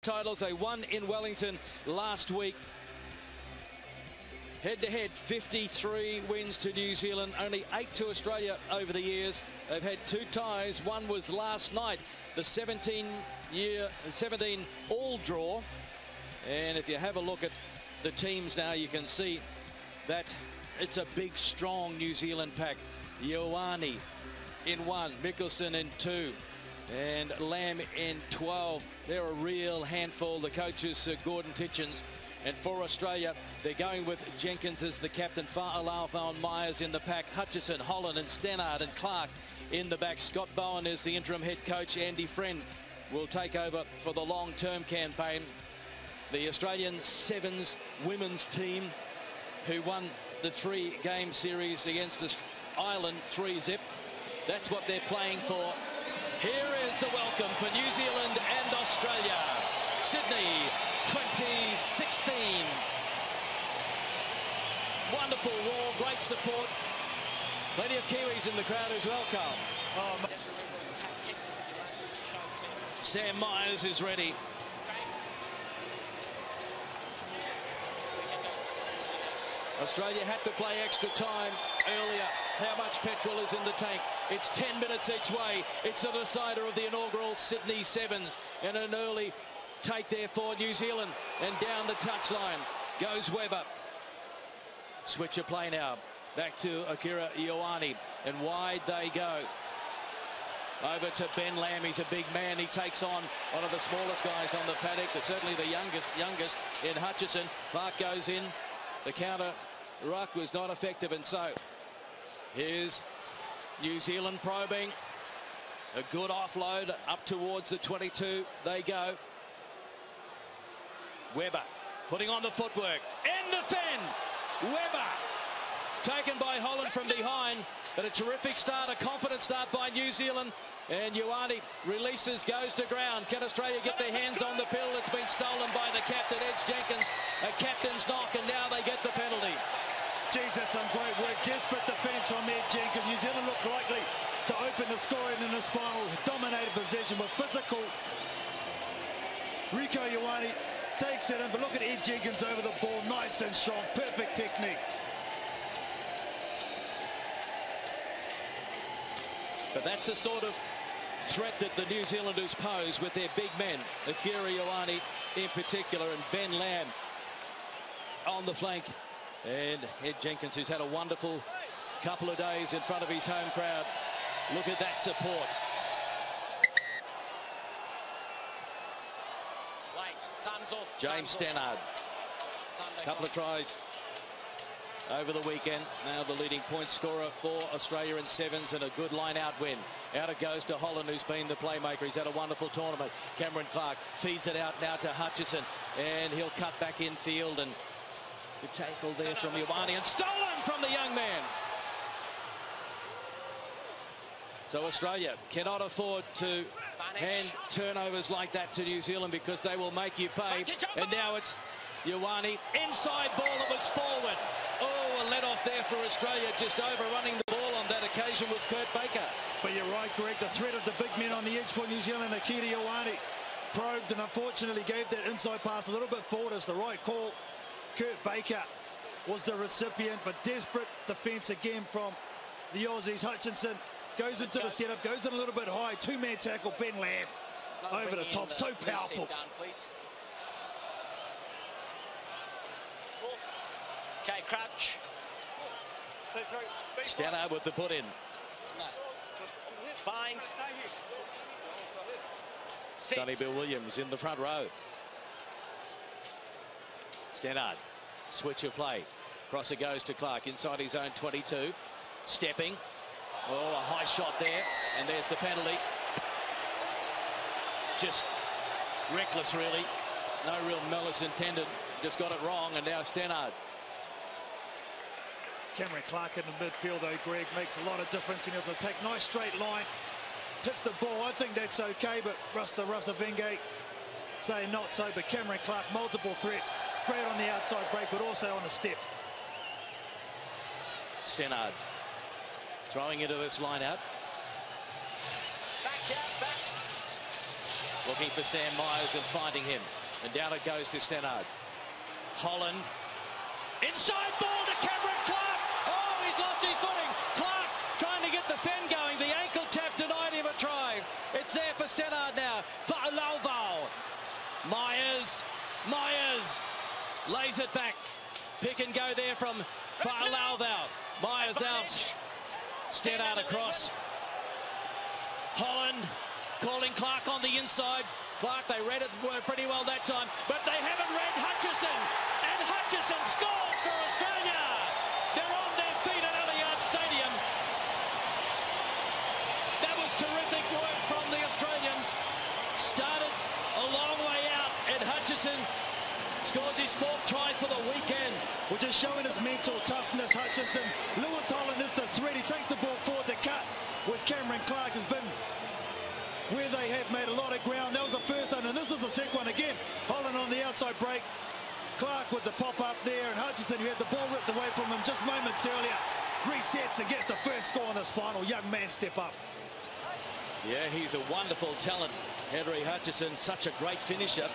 titles. They won in Wellington last week. Head-to-head, 53 wins to New Zealand, only 8 to Australia over the years. They've had 2 ties. One was last night, the 17 all draw. And if you have a look at the teams now, you can see that it's a big, strong New Zealand pack. Ioane in 1, Mickelson in 2, and Lamb in 12. They're a real handful. The coaches, Gordon Titchens. And for Australia, they're going with Jenkins as the captain, Fa'alafau and Myers in the pack, Hutchison, Holland and Stannard and Clark in the back. Scott Bowen is the interim head coach. Andy Friend will take over for the long-term campaign. The Australian Sevens women's team, who won the 3-game series against Ireland 3-0. That's what they're playing for. Here is the welcome for New Zealand and Australia. Sydney 2016. Wonderful roar, great support. Plenty of Kiwis in the crowd as well, Carl. Sam Myers is ready. Australia had to play extra time earlier. How much petrol is in the tank? It's 10 minutes each way. It's a decider of the inaugural Sydney Sevens, and an early take there for New Zealand. And down the touchline goes Webber. Switch of play now. Back to Akira Ioane, and wide they go. Over to Ben Lamb. He's a big man. He takes on one of the smallest guys on the paddock, certainly the youngest in Hutchison. Clark goes in. The counter ruck was not effective, and so here's New Zealand probing. A good offload up towards the 22. They go. Webber putting on the footwork. In the fin. Webber taken by Holland from behind, but a terrific start, a confident start by New Zealand. And Ioane releases, goes to ground. Can Australia get their hands on the pill? It's been stolen by the captain, Ed Jenkins. A captain's knock, and now they get the penalty. Geez, that's some great work. Desperate defence from Ed Jenkins. New Zealand looked likely to open the scoring in this final. Dominated possession, but physical. Rieko Ioane takes it in, but look at Ed Jenkins over the ball. Nice and strong. Perfect technique. But that's the sort of threat that the New Zealanders pose with their big men, Akira Ioane in particular, and Ben Lamb on the flank. And Ed Jenkins, who's had a wonderful couple of days in front of his home crowd. Look at that support. Time's off. James Stannard. Couple of tries over the weekend. Now the leading point scorer for Australia in sevens, and a good line-out win. Out it goes to Holland, who's been the playmaker. He's had a wonderful tournament. Cameron Clark feeds it out now to Hutchison, and he'll cut back in field, and good tackle there from Ioane, and stolen from the young man. So Australia cannot afford to hand turnovers like that to New Zealand, because they will make you pay. And now it's Ioane, inside ball, it was forward. Oh, a let off there for Australia. Just overrunning the ball on that occasion was Kurt Baker. But you're right, Greg. The threat of the big men on the edge for New Zealand. Akira Ioane probed and unfortunately gave that inside pass a little bit forward. It's the right call. Kurt Baker was the recipient, but desperate defence again from the Aussies. Hutchinson goes into the setup, goes in a little bit high. Two-man tackle, Ben Lamb over the top. So powerful. Okay, Crouch. Stannard with the put in. Fine. Sonny Bill Williams in the front row. Stannard, switch of play. Cross it goes to Clark inside his own 22. Stepping. Oh, a high shot there. And there's the penalty. Just reckless, really. No real malice intended. Just got it wrong, and now Stannard. Cameron Clark in the midfield, though, Greg, makes a lot of difference. He has to take nice straight line, hits the ball. I think that's okay, but Rusta Venge say not so. But Cameron Clark, multiple threats, great on the outside break, but also on the step. Stannard throwing into this line out. Looking for Sam Myers and finding him. And down it goes to Stannard. Holland. Inside ball to Cameron Clark. Oh, he's lost his footing. Clark trying to get the fen going. The ankle tap denied him a try. It's there for Stannard now. Fa'alauvau. Myers lays it back. Pick and go there from Fa'alauvau. Myers now. Stannard across. Holland calling Clark on the inside. Clark, they read it pretty well that time, but they haven't read Hutchison. And Hutchison scores for Australia. They're on their feet at Allianz Stadium. That was terrific work from the Australians. Started a long way out, and Hutchison scores his 4th try for the weekend. We're just showing his mental toughness, Hutchinson. Lewis Holland is the threat. He takes the ball forward. The cut with Cameron Clark has been where they have made a lot of ground. That was the first one, and this is the second one again. Holland on the outside break. Clark with the pop-up there, and Hutchinson, who had the ball ripped away from him just moments earlier, resets and gets the first score in this final. Young man step up. Yeah, he's a wonderful talent, Henry Hutchison. Such a great finisher.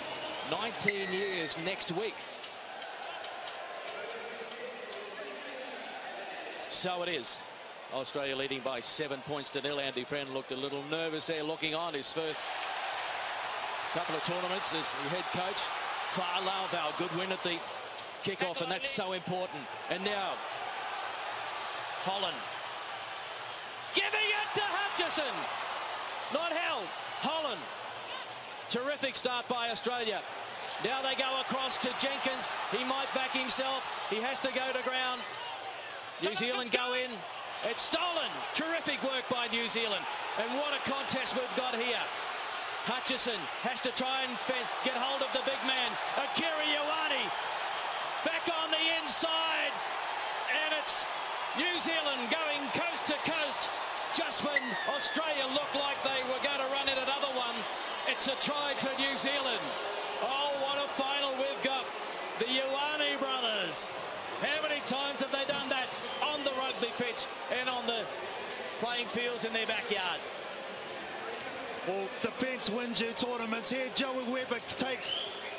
19 years next week. So it is. Australia leading by 7 points to 0. Andy Friend looked a little nervous there, looking on his first couple of tournaments as the head coach. Fa'alauvau, good win at the kickoff, and that's so important. And now Holland giving it to Hutchison. Not held. Holland. Terrific start by Australia. Now they go across to Jenkins. He might back himself. He has to go to ground. New Zealand go in. It's stolen. Terrific work by New Zealand. And what a contest we've got here. Hutchison has to try and get hold of the big man. Akira Ioane back on the inside. And it's New Zealand going coast to coast. Just when Australia looked like they were going to run in another one, it's a try to New Zealand. Oh, what a final we've got. The Ioane brothers. How many times have they done that on the rugby pitch and on the playing fields in their backyard? Well, defence wins you tournaments here. Joey Webber takes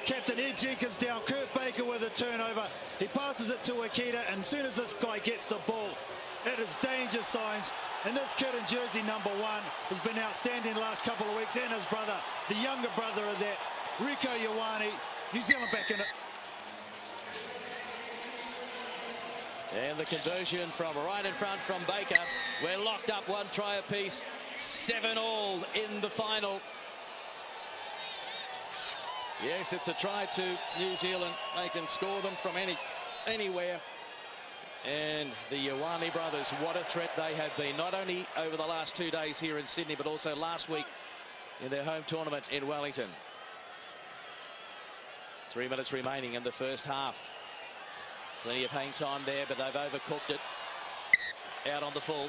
Captain Ed Jenkins down. Kurt Baker with a turnover. He passes it to Akita, and as soon as this guy gets the ball, it is danger signs. And this kid in jersey number 1 has been outstanding the last couple of weeks, and his brother, the younger brother of that, Rieko Ioane. New Zealand back in it. And the conversion from right in front from Baker. We're locked up 1 try apiece. 7-all in the final. Yes, it's a try to New Zealand. They can score them from anywhere. And the Ioane brothers, what a threat they have been. Not only over the last 2 days here in Sydney, but also last week in their home tournament in Wellington. 3 minutes remaining in the first half. Plenty of hang time there, but they've overcooked it. Out on the full.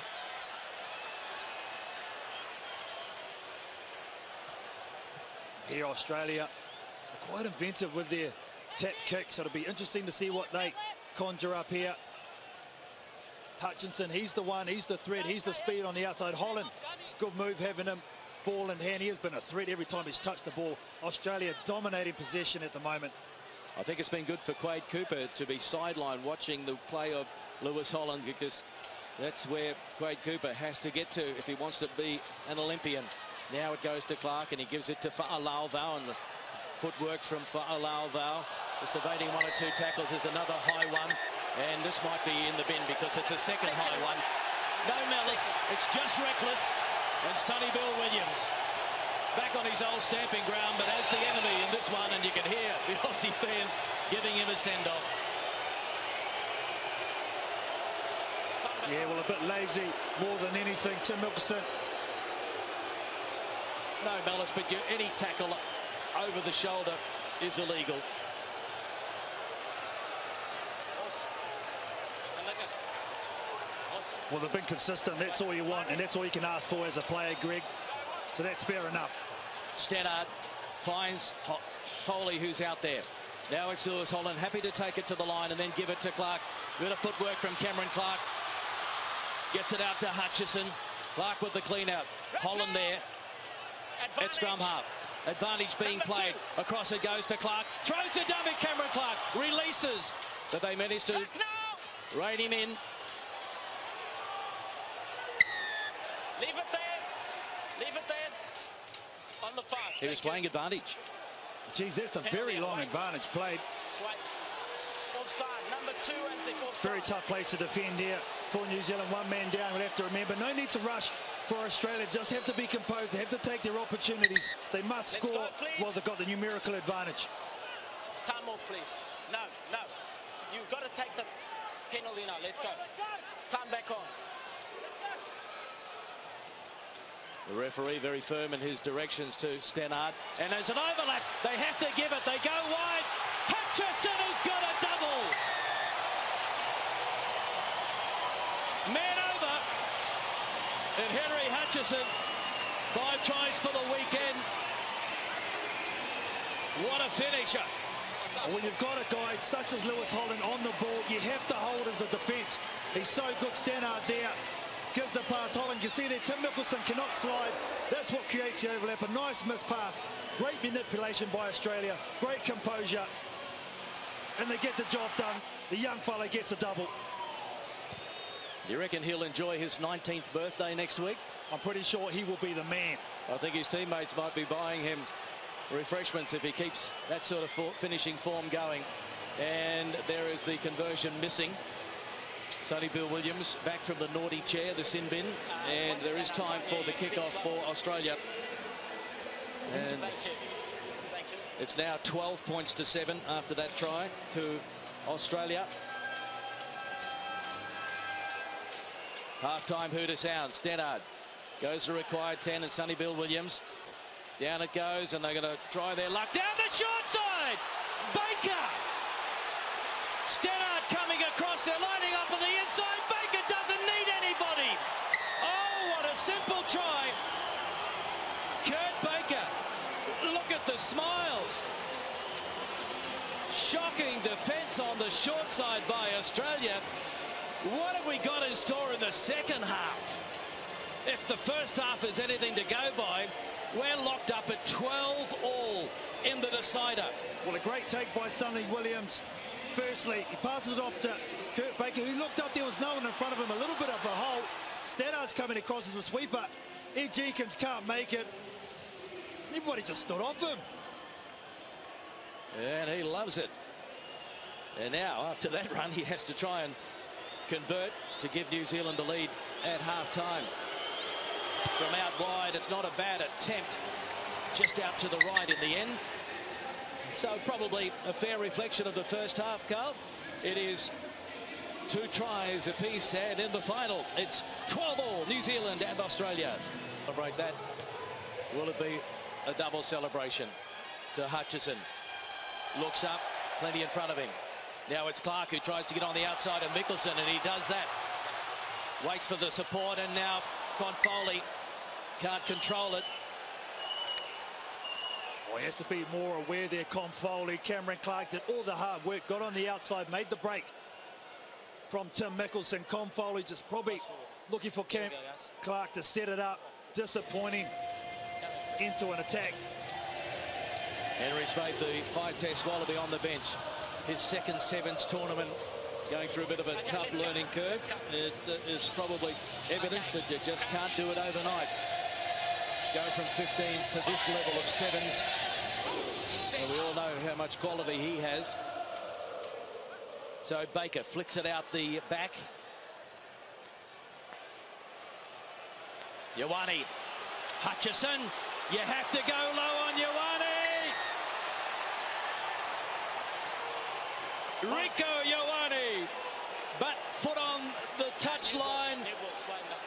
Here Australia are quite inventive with their tap kicks, so it'll be interesting to see what they conjure up here. Hutchinson, he's the one, he's the threat, he's the speed on the outside. Holland, good move having him ball in hand. He has been a threat every time he's touched the ball. Australia dominating possession at the moment. I think it's been good for Quade Cooper to be sidelined watching the play of Lewis Holland, because that's where Quade Cooper has to get to if he wants to be an Olympian. Now it goes to Clark, and he gives it to Fa'alauvau, and the footwork from Fa'alauvau. Just evading 1 or 2 tackles. Is another high one, and this might be in the bin because it's a second high one. No malice, it's just reckless, and Sonny Bill Williams back on his old stamping ground, but as the enemy in this one, and you can hear the Aussie fans giving him a send-off. Yeah, well, a bit lazy more than anything, Tim Mickelson. No malice, but any tackle over the shoulder is illegal. Well, they've been consistent. That's all you want, and that's all you can ask for as a player, Greg. So that's fair enough. Stannard finds Foley, who's out there. Now it's Lewis Holland, happy to take it to the line and then give it to Clark. Bit of footwork from Cameron Clark. Gets it out to Hutchison. Clark with the clean out. Holland there at scrum half. Advantage being played. Across it goes to Clark. Throws the dummy. Cameron Clark releases. But they managed to rein him in. Leave it there. Leave it there. On the 5. He was playing advantage. Geez, that's a very long advantage played. Swipe. Offside. Number 2 and the offside. Very tough place to defend here for New Zealand. One man down. We'll have to remember, no need to rush for Australia. Just have to be composed. They have to take their opportunities. They must score. Go, well, they've got the numerical advantage. Time off, please. No, no. You've got to take the penalty now. Let's go. Time back on. The referee very firm in his directions to Stannard. And there's an overlap. They have to give it. They go wide. Hutchison has got a double. Man over. And Henry Hutchison, 5 tries for the weekend. What a finisher. When you've got a guy such as Lewis Holland on the ball, you have to hold as a defence. He's so good. Stannard there. Gives the pass. Holland, you see there, Tim Mickelson cannot slide. That's what creates the overlap. A nice missed pass. Great manipulation by Australia. Great composure. And they get the job done. The young fella gets a double. You reckon he'll enjoy his 19th birthday next week? I'm pretty sure he will be the man. I think his teammates might be buying him refreshments if he keeps that sort of finishing form going. And there is the conversion missing. Sonny Bill Williams back from the naughty chair, the sin bin, and there is time for the kickoff for Australia. And it's now 12 points to 7 after that try to Australia. Half-time hooter sound. Stannard goes the required 10 and Sonny Bill Williams. Down it goes, and they're going to try their luck. Down the short side! Baker! Stannard coming across, they're lining up on the inside. Baker doesn't need anybody. Oh, what a simple try. Kurt Baker, look at the smiles. Shocking defence on the short side by Australia. What have we got in store in the second half? If the first half is anything to go by, we're locked up at 12-all in the decider. Well, a great take by Sonny Williams. Firstly, he passes it off to Kurt Baker, who looked up. There was no one in front of him. A little bit of a hole. Stannard's coming across as a sweeper. Ed Jenkins can't make it. Everybody just stood off him. And he loves it. And now, after that run, he has to try and convert to give New Zealand the lead at half-time. From out wide, it's not a bad attempt. Just out to the right in the end. So probably a fair reflection of the first half, Carl. It is 2 tries apiece, and in the final, it's 12-all, New Zealand and Australia. Celebrate that. Will it be a double celebration? So Hutchison looks up, plenty in front of him. Now it's Clark who tries to get on the outside of Mickelson, and he does that. Waits for the support, and now Confoli can't control it. Well, he has to be more aware there, Confoli. Cameron Clark did all the hard work, got on the outside, made the break from Tim Mickelson. Confoli just probably looking for Clark to set it up. Disappointing into an attack. Henry's made the 5-test Wallaby on the bench. His second Sevens tournament, going through a bit of a tough learning curve. It is probably evidence that you just can't do it overnight. Go from 15s to this level of 7s. Well, we all know how much quality he has. So Baker flicks it out the back. Ioane. Hutchison. You have to go low on Ioane. Rieko Ioane. But foot on the touchline.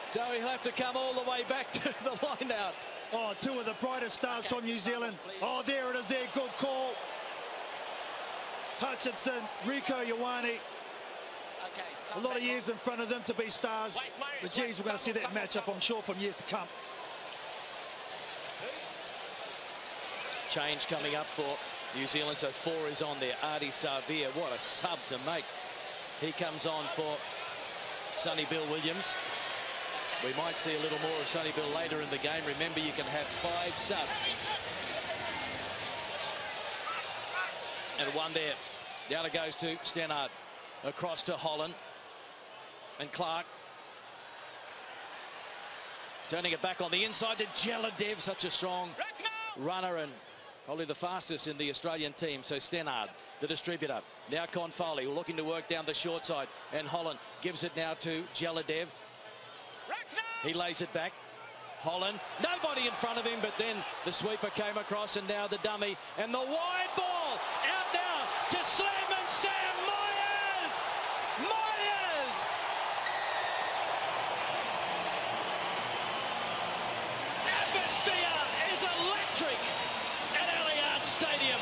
So he'll have to come all the way back to the line out. Oh, 2 of the brightest stars from New Zealand. Oh, there it is there. Good call. Hutchinson, Rieko Ioane. A lot of years in front of them to be stars. But geez, we're going to see that matchup, I'm sure, from years to come. Change coming up for New Zealand. So 4 is on there. Ardie Savea, what a sub to make. He comes on for Sonny Bill Williams. We might see a little more of Sonny Bill later in the game. Remember, you can have 5 subs. And one there. The other goes to Stannard. Across to Holland. And Clark. Turning it back on the inside to Jeladev. Such a strong runner and probably the fastest in the Australian team. So Stannard, the distributor. Now Confoley looking to work down the short side. And Holland gives it now to Jeladev. He lays it back. Holland, nobody in front of him, but then the sweeper came across and now the dummy. And the wide ball out now to Slam and Sam Myers! Myers! Atmosphere is electric at Allianz Stadium.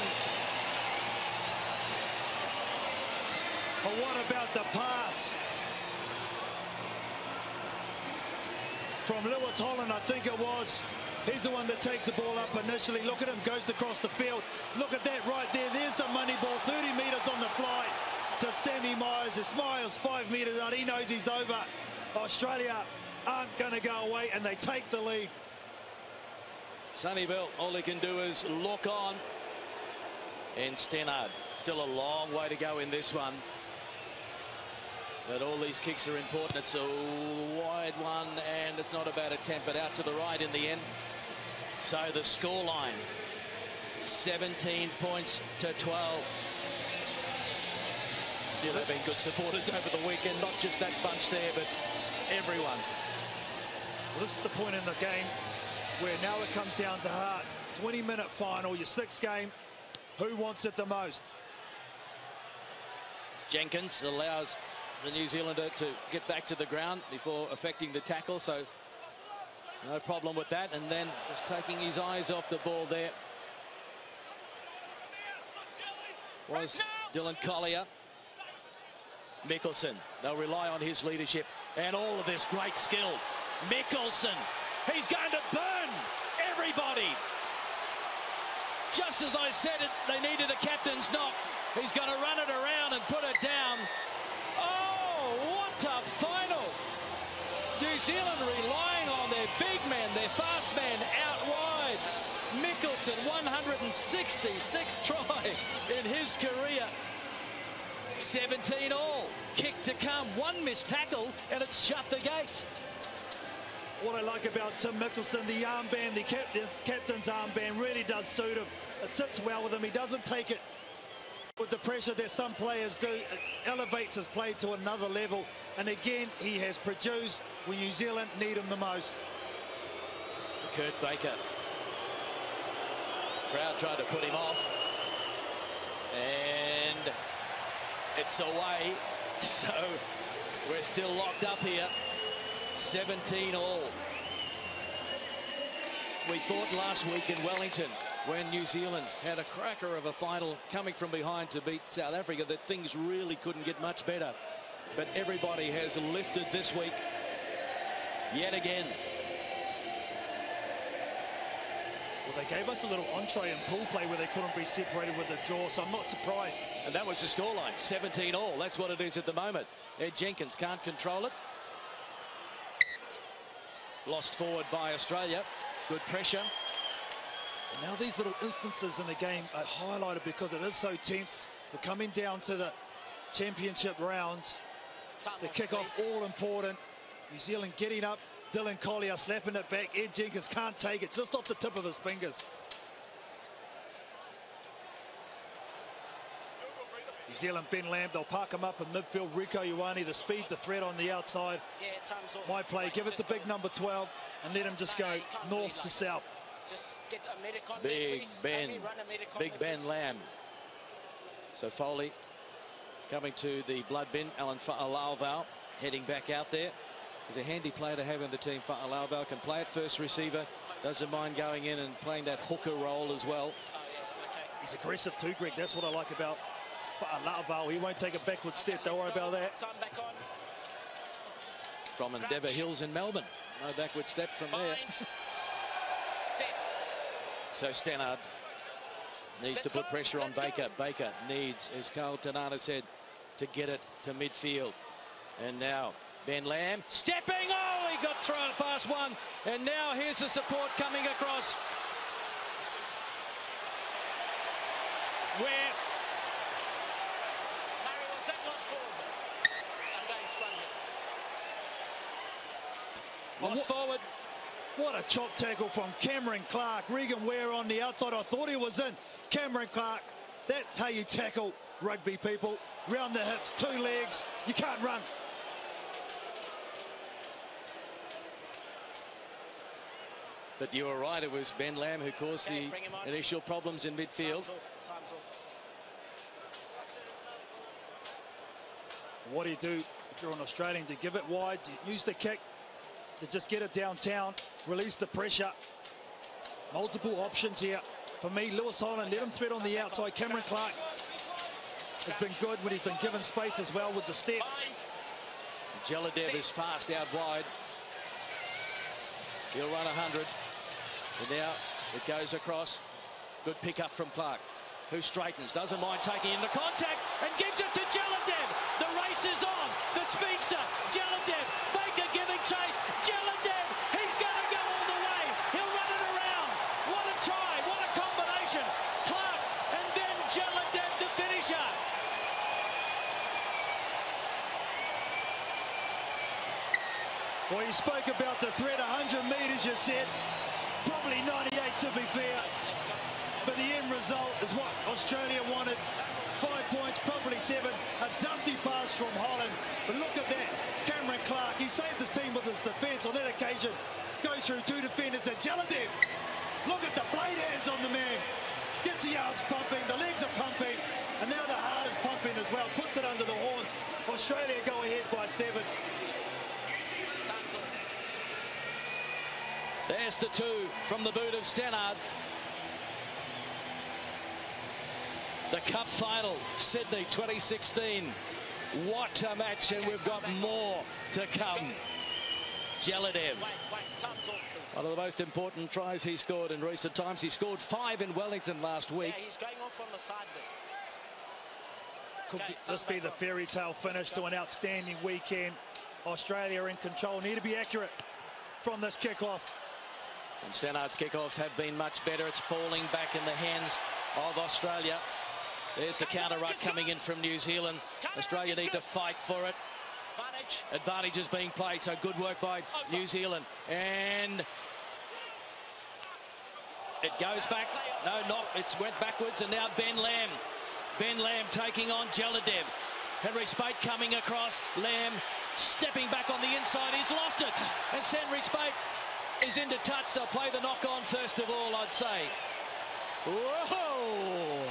But what about the pass from Lewis Holland? I think it was. He's the one that takes the ball up initially. Look at him, goes across the field. Look at that right there. There's the money ball, 30 metres on the fly to Sammy Myers. He smiles 5 metres out. He knows he's over. Australia aren't going to go away, and they take the lead. Sonny Bill, all he can do is look on. And Stannard, still a long way to go in this one. But all these kicks are important. It's a wide one, and it's not a bad attempt, but out to the right in the end. So the scoreline, 17 points to 12. Yeah, they've been good supporters over the weekend, not just that bunch there, but everyone. Well, this is the point in the game where now it comes down to heart. 20-minute final, your sixth game. Who wants it the most? Jenkins allows the New Zealander to get back to the ground before affecting the tackle, so no problem with that. And then just taking his eyes off the ball there was Dylan Collier. Mickelson, they'll rely on his leadership and all of this great skill. Mickelson, he's going to burn everybody. Just as I said it, they needed a captain's knock. He's going to run it around and put it down. Oh, what a final. New Zealand relying on their big man, their fast man out wide. Mickelson, 166th try in his career. 17 all. Kick to come. One missed tackle and it's shut the gate. What I like about Tim Mickelson, the armband, the captain's armband really does suit him. It sits well with him. He doesn't take it with the pressure that some players do. It elevates his play to another level. And again, he has produced when New Zealand need him the most. Kurt Baker. Crowd tried to put him off. And it's away. So we're still locked up here. 17 all. We thought last week in Wellington, when New Zealand had a cracker of a final coming from behind to beat South Africa, that things really couldn't get much better. But everybody has lifted this week yet again. Well, they gave us a little entree in pool play where they couldn't be separated with the jaw, so I'm not surprised. And that was the scoreline, 17 all. That's what it is at the moment. Ed Jenkins can't control it. Lost forward by Australia. Good pressure. And now these little instances in the game are highlighted because it is so tense. We're coming down to the championship rounds. The kickoff all important. New Zealand getting up. Dylan Collier slapping it back. Ed Jenkins can't take it, just off the tip of his fingers. New Zealand, Ben Lamb, they'll park him up in midfield. Rieko Ioane, the speed, the threat on the outside. My play, give it to big number 12 and let him just go north to south. Just get a Medicon Big Ben, Big Ben Lamb. So Foley coming to the blood bin. Alan Fa'alauval heading back out there. He's a handy player to have in the team. Fa'alauval can play at first receiver. Doesn't mind going in and playing that hooker role as well. He's aggressive too, Greg. That's what I like about Fa'alauval. He won't take a backward step. Don't worry about that. From Endeavour Hills in Melbourne. No backward step from there. So Stannard needs to put pressure on Baker. Baker needs, as Carl Tanana said, to get it to midfield. And now Ben Lamb stepping. Oh, he got thrown past one. And now here's the support coming across. Where Cross forward. What a chop tackle from Cameron Clark. Regan Ware on the outside. I thought he was in. Cameron Clark. That's how you tackle rugby, people. Round the hips, 2 legs. You can't run. But you were right, it was Ben Lamb who caused the initial problems in midfield. Time's off. What do you do if you're an Australian? Do you give it wide? Do you use the kick to just get it downtown, release the pressure? Multiple options here. For me, Lewis Holland, let him thread on the outside. Cameron Clark has been good when he's been given space as well with the step. Jeladev is fast out wide. He'll run 100. And now it goes across. Good pick up from Clark, who straightens, doesn't mind taking into contact and gives it to Jeladev. The race is on. The speedster, Jeladev. Baker giving chase. Jeladev, he's going to go all the way. He'll run it around. What a try. What a combination. Clark and then Jeladev, the finisher. Well, you spoke about the threat, 100 metres, you said. Probably 98 to be fair. But the end result is what Australia wanted. 5 points, probably 7. A dusty pass from Holland. But look at that. Cameron Clark, he saved his team with his defence on that occasion. Goes through 2 defenders and Jeladev. Look at the blade hands on the man. Gets the arms pumping, the legs are pumping. And now the heart is pumping as well. Puts it under the horns. Australia go ahead by 7. There's the 2 from the boot of Stannard. The Cup final, Sydney 2016. What a match, and we've got more to come. Jeladev, one of the most important tries he scored in recent times. He scored 5 in Wellington last week. Yeah, he's going off on the side there. Could this be the fairy tale finish to an outstanding weekend? Australia in control. Need to be accurate from this kickoff. And Stannard's kickoffs have been much better. It's falling back in the hands of Australia. There's the counter ruck coming in from New Zealand. Australia need to fight for it. Advantage is being played, so good work by New Zealand. And it goes back. No, not. It went backwards, and now Ben Lamb. Ben Lamb taking on Jeladev. Henry Spate coming across. Lamb stepping back on the inside. He's lost it. And Henry Spate is into touch. They'll play the knock-on first of all, I'd say. Whoa!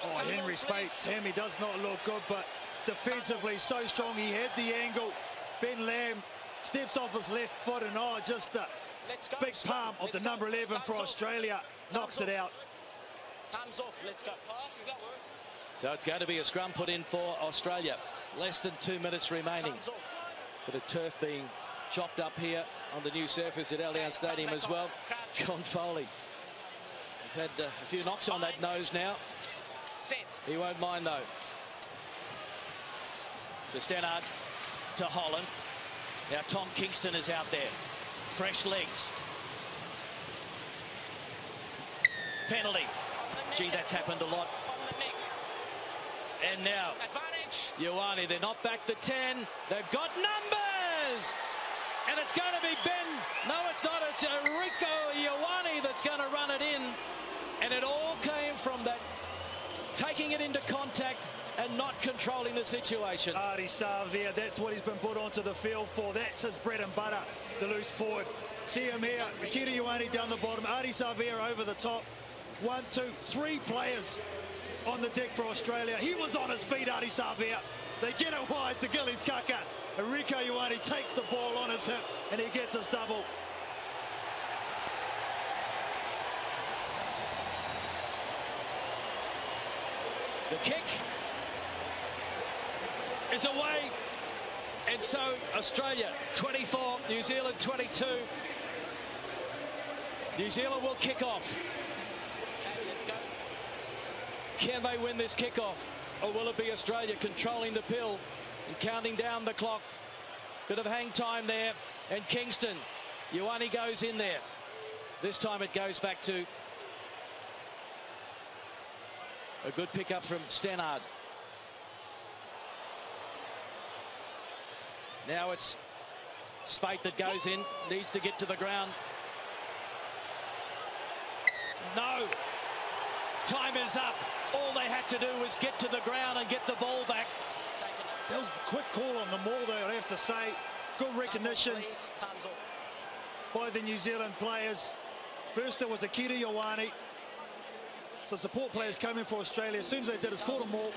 Oh, Henry Spate's hammy does not look good, but defensively so strong. He had the angle. Ben Lamb steps off his left foot, and just the big palm of the number 11 for Australia knocks it out. Time's off. Let's go. Pass. Is that work? So it's going to be a scrum put in for Australia. Less than 2 minutes remaining. Bit of turf being chopped up here on the new surface at Allianz Stadium as well. Con Foley has had a few knocks on that nose now. He won't mind though. So Stannard to Holland. Now Tom Kingston is out there. Fresh legs. Penalty. Gee, that's happened a lot. And now Ioane, they're not back to 10. They've got numbers. And it's going to be Ben. No, it's not. It's Rieko Ioane that's going to run it in. And it all came from that taking it into contact and not controlling the situation. Ardie Savea, that's what he's been put onto the field for. That's his bread and butter, the loose forward. See him here. Rieko Ioane down the bottom. Ardie Savea over the top. 1, 2, 3 players on the deck for Australia. He was on his feet, Ardie Savea. They get it wide to Gillies Kaka. And Rieko Ioane takes the ball on his hip and he gets his double. The kick is away. And so Australia 24, New Zealand 22. New Zealand will kick off. Can they win this kickoff? Or will it be Australia controlling the pill and counting down the clock? Bit of hang time there. And Kingston. Ioane goes in there. This time it goes back to a good pickup from Stannard. Now it's Spate that goes in, needs to get to the ground. No. Time is up. All they had to do was get to the ground and get the ball back. That was a quick call on the maul there, I have to say. Good recognition by the New Zealand players. First it was Akira Ioane. So support players coming for Australia. As soon as they did, it's called a maul.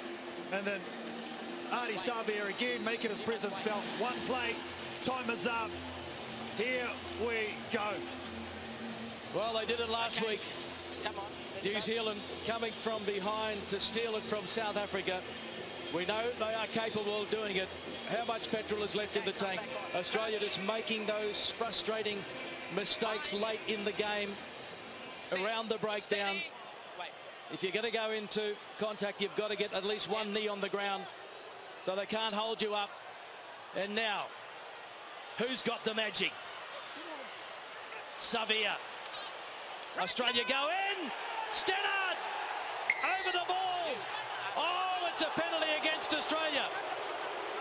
And then Ardie Savea again making his presence felt. One play, time is up. Here we go. Well, they did it last week. Come on. New Zealand coming from behind to steal it from South Africa. We know they are capable of doing it. How much petrol is left in the tank? Australia just making those frustrating mistakes late in the game around the breakdown. If you're going to go into contact, you've got to get at least one knee on the ground so they can't hold you up. And now, who's got the magic? Savea. Australia go in. Stannard over the ball. Oh, it's a penalty against Australia.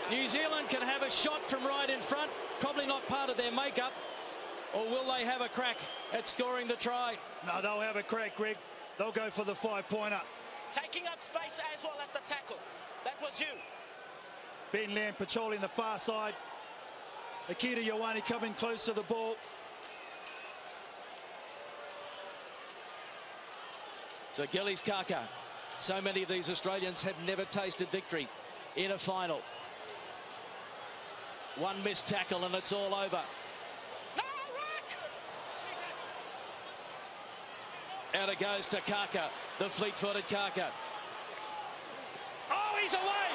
New Zealand can have a shot from right in front. Probably not part of their makeup. Or will they have a crack at scoring the try? No, they'll have a crack, Greg. They'll go for the 5-pointer. Taking up space as well at the tackle. That was you. Ben Lamb patrolling the far side. Akira Ioane coming close to the ball. So Gillies Kaka. So many of these Australians have never tasted victory in a final. One missed tackle and it's all over. No, Rick! Out it goes to Kaka, the fleet-footed Kaka. Oh, he's away!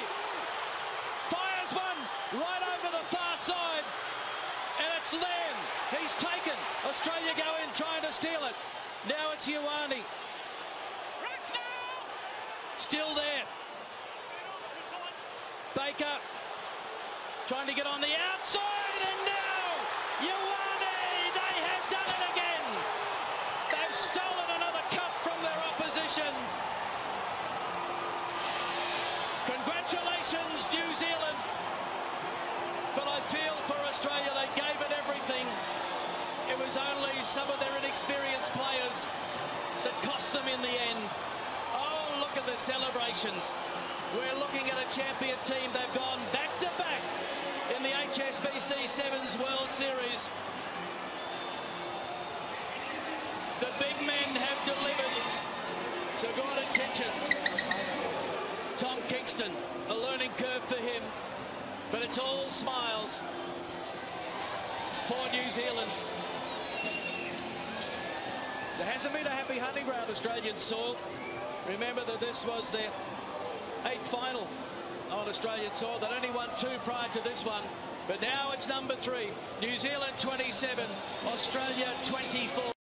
Fires one right over the far side. And it's Lamb. He's taken. Australia go in trying to steal it. Now it's Ioane. Still there. Baker trying to get on the outside, and now Ioane, they have done it again. They've stolen another cup from their opposition. Congratulations, New Zealand. But I feel for Australia, they gave it everything. It was only some of their inexperienced players that cost them in the end. Oh, look at the celebrations. We're looking at a champion team. They've gone back-to-back in the HSBC Sevens World Series. The big men have delivered. So good intentions. Tom Kingston, a learning curve for him. But it's all smiles for New Zealand. There hasn't been a happy hunting ground, Australian soil. Remember that this was their 8th final on Australian soil. They'd only won 2 prior to this one. But now it's number 3. New Zealand 27, Australia 24.